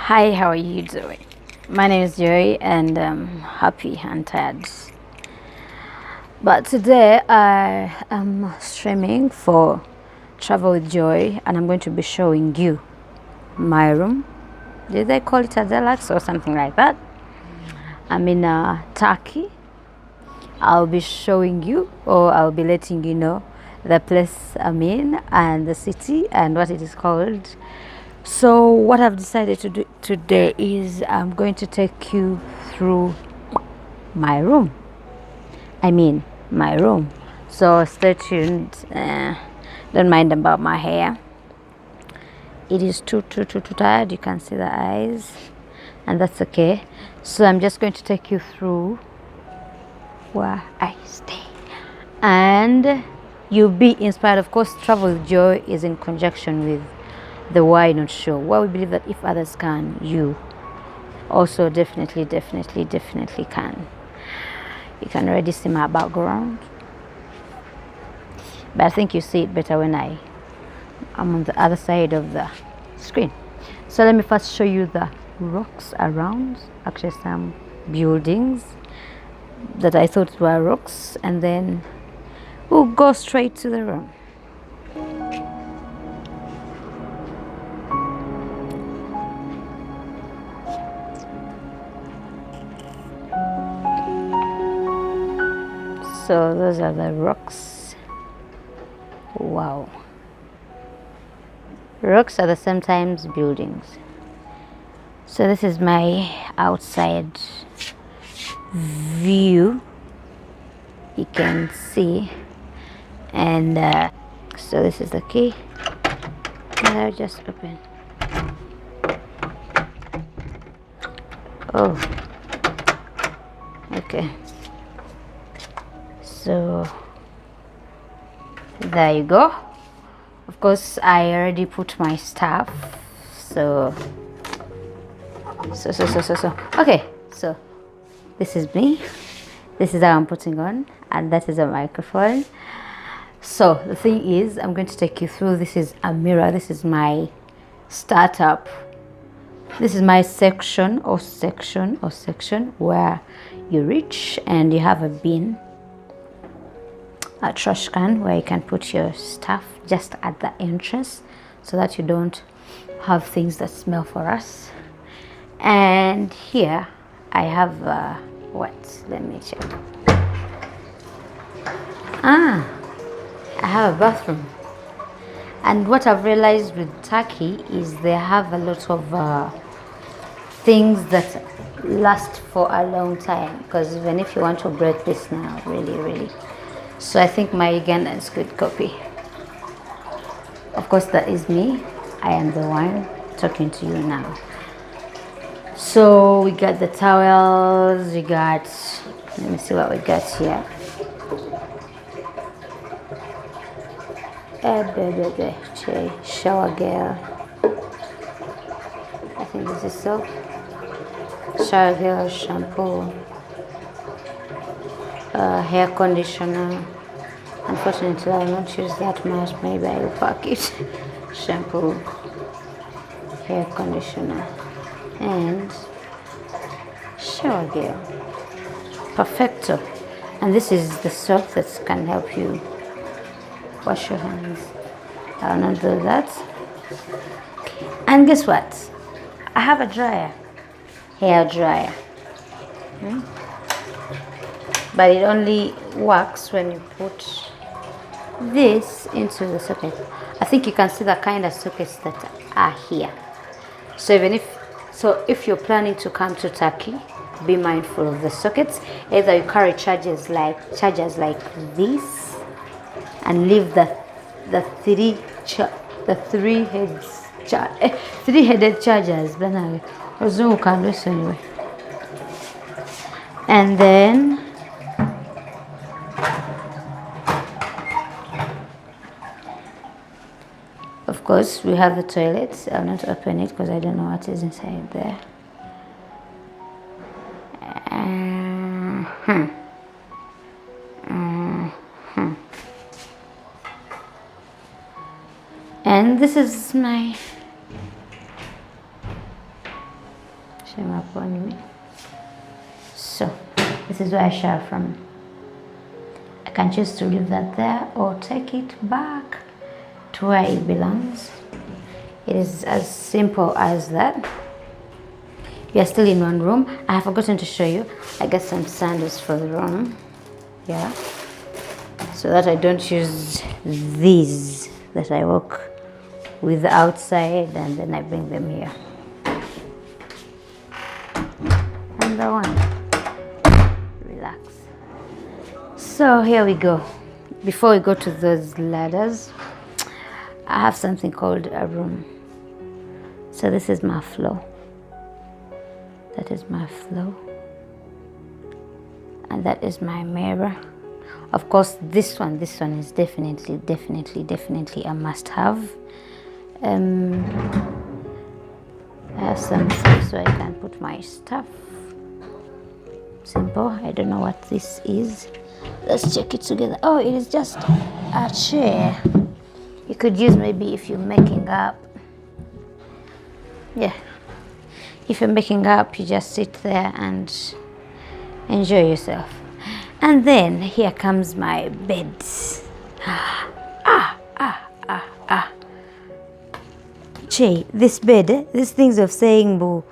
Hi, how are you doing? My name is Joy and I'm happy and tired. But today I am streaming for Travel with Joy and I'm going to be showing you my room. Did they call it a deluxe or something like that? I'm in Turkey. I'll be showing you, or I'll be letting you know, the place I'm in and the city and what it is called. So what I've decided to do today is I'm going to take you through my room. My room. So stay tuned. Don't mind about my hair. It is too tired. You can see the eyes, and that's okay. So I'm just going to take you through where I stay, and you'll be inspired. Of course, Travel with Joy is in conjunction with the Why Not Show, where we believe that if others can, you also definitely can. You can already see my background, but I think you see it better when I'm on the other side of the screen. So let me first show you the rocks around, actually some buildings that I thought were rocks, and then we'll go straight to the room. So those are the rocks. Wow. Rocks are the same times buildings. So this is my outside view. You can see. And so this is the key. And I'll just open. Oh. Okay. So there you go. Of course, I already put my stuff. So okay. So this is me. This is how I'm putting on, and that is a microphone. So the thing is, I'm going to take you through. This is a mirror. This is my startup. This is my section where you reach and you have a bin, a trash can where you can put your stuff just at the entrance so that you don't have things that smell for us. And here I have let me check. I have a bathroom. And what I've realized with Turkey is they have a lot of things that last for a long time, because even if you want to break this now, really, so I think my Ugandans could copy. Of course, that is me. I am the one talking to you now. So we got the towels, let me see what we got here. Shower gel. I think this is soap. Shower gel, shampoo, hair conditioner. Unfortunately, I won't use that much. Maybe I will pack it. Shampoo, hair conditioner, and shower gel. Perfecto. And this is the soap that can help you wash your hands. I'll not do that. And guess what? I have a dryer, hair dryer. But it only works when you put this into the socket. I think you can see the kind of sockets that are here. So if you're planning to come to Turkey, be mindful of the sockets. Either you carry chargers like this, and leave the three-headed chargers. Anyway. And then of course we have the toilets. I'll not open it because I don't know what is inside there. And this is my Shame upon me. So this is where I shower from. I can choose to leave that there or take it back to where it belongs. It is as simple as that. We are still in one room. I have forgotten to show you. I got some sandals for the room. Yeah. So that I don't use these that I walk with outside and then I bring them here. And the one. Relax. So here we go. Before we go to those ladders, I have something called a room. So this is my floor. That is my floor. And that is my mirror. Of course, this one is definitely a must-have. I have some space where I can put my stuff. Simple. I don't know what this is. Let's check it together. Oh, it is just a chair. You could use maybe if you're making up. Yeah. If you're making up, you just sit there and enjoy yourself. And then here comes my bed. Che, this bed, these things of saying, boo,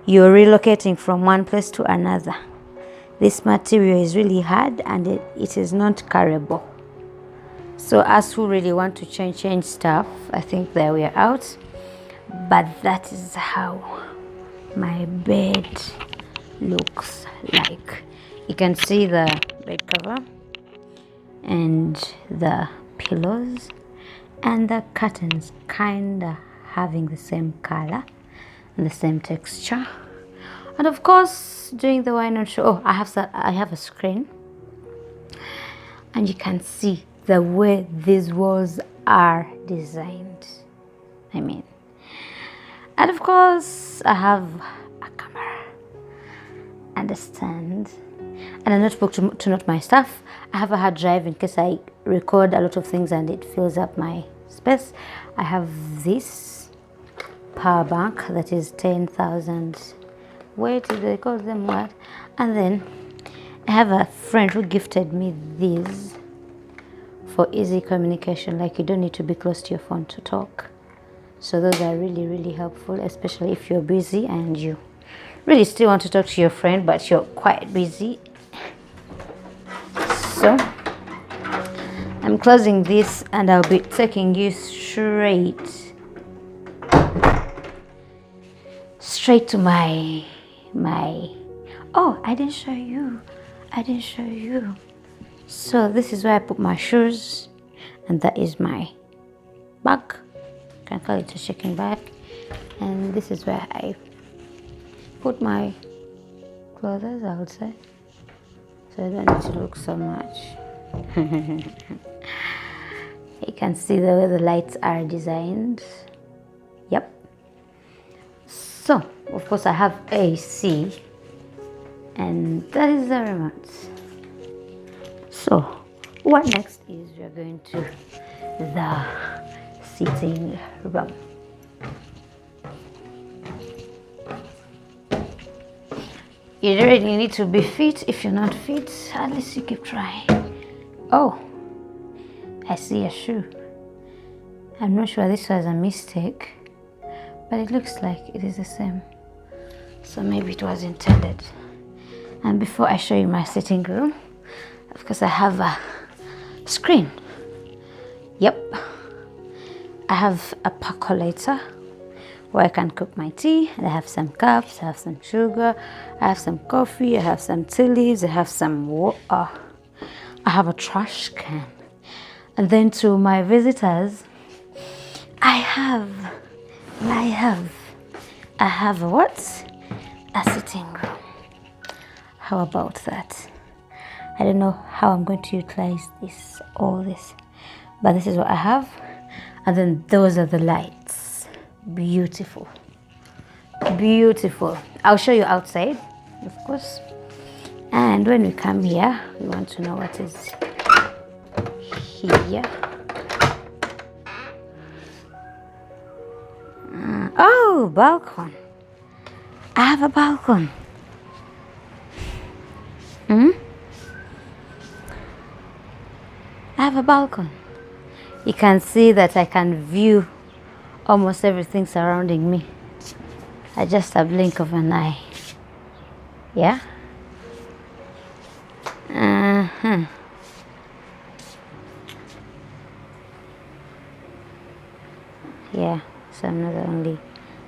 you're relocating from one place to another. This material is really hard and it is not carryable. So us who really want to change stuff, I think that we are out. But that is how my bed looks like. You can see the bed cover and the pillows and the curtains kinda having the same color and the same texture. And of course, during the wine and show, oh, I have a screen, and you can see the way these walls are designed. I mean, and of course, I have a camera and a stand and a notebook to note my stuff. I have a hard drive in case I record a lot of things and it fills up my space. I have this power bank that is 10,000. Wait, do they call them what? And then I have a friend who gifted me these for easy communication. Like, you don't need to be close to your phone to talk. So those are really helpful, especially if you're busy and you really still want to talk to your friend but you're quite busy. So I'm closing this and I'll be taking you straight to my oh, I didn't show you. So this is where I put my shoes, and that is my bag. You can call it a shaking bag. And this is where I put my clothes, I would say, so I don't need to look so much. You can see the way the lights are designed. Yep. So of course I have AC, and that is the remote. So what next is we are going to the sitting room. You don't really need to be fit. If you're not fit, at least you keep trying. Oh, I see a shoe. I'm not sure this was a mistake, but it looks like it is the same. So maybe it was intended. And before I show you my sitting room, of course I have a screen. Yep. I have a percolator where I can cook my tea, and I have some cups, I have some sugar, I have some coffee, I have some tea leaves, I have some water, I have a trash can. And then to my visitors, I have a what? A sitting room. How about that? I don't know how I'm going to utilize all this, but this is what I have. And then those are the lights. Beautiful. I'll show you outside, of course. And when we come here, we want to know what is here. Oh, balcony. I have a balcony. Hmm? I have a balcony. You can see that I can view almost everything surrounding me at just a blink of an eye. Yeah? Uh-huh. Yeah, so I'm not the only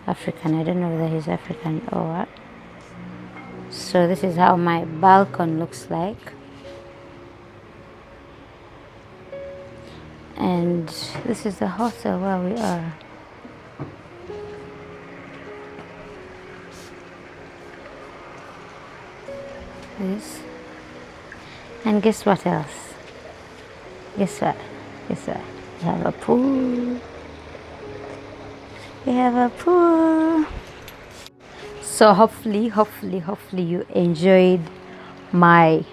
African. I don't know whether he's African or what. So this is how my balcony looks like. And this is the hotel where we are. This. And guess what else? Guess what? Guess what? We have a pool. We have a pool. So hopefully you enjoyed my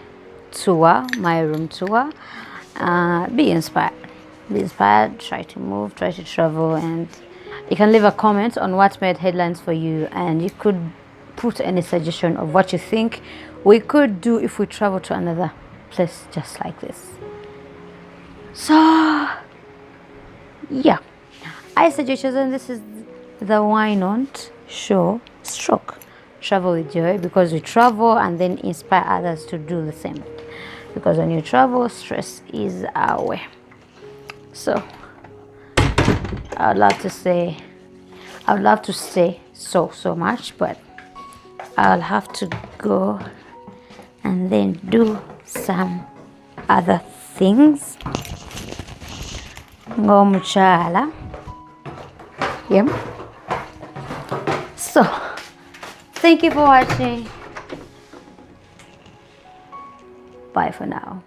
tour, my room tour. Be inspired. Be inspired. Try to move. Try to travel. And you can leave a comment on what made headlines for you. And you could put any suggestion of what you think we could do if we travel to another place just like this. So yeah, I suggest you, and this is the Why Not Show stroke Travel with Joy, because we travel and then inspire others to do the same, because when you travel, stress is away. So I would love to say so much, but I'll have to go and then do some other things. Ngo muchala. Yep. So thank you for watching. Bye for now.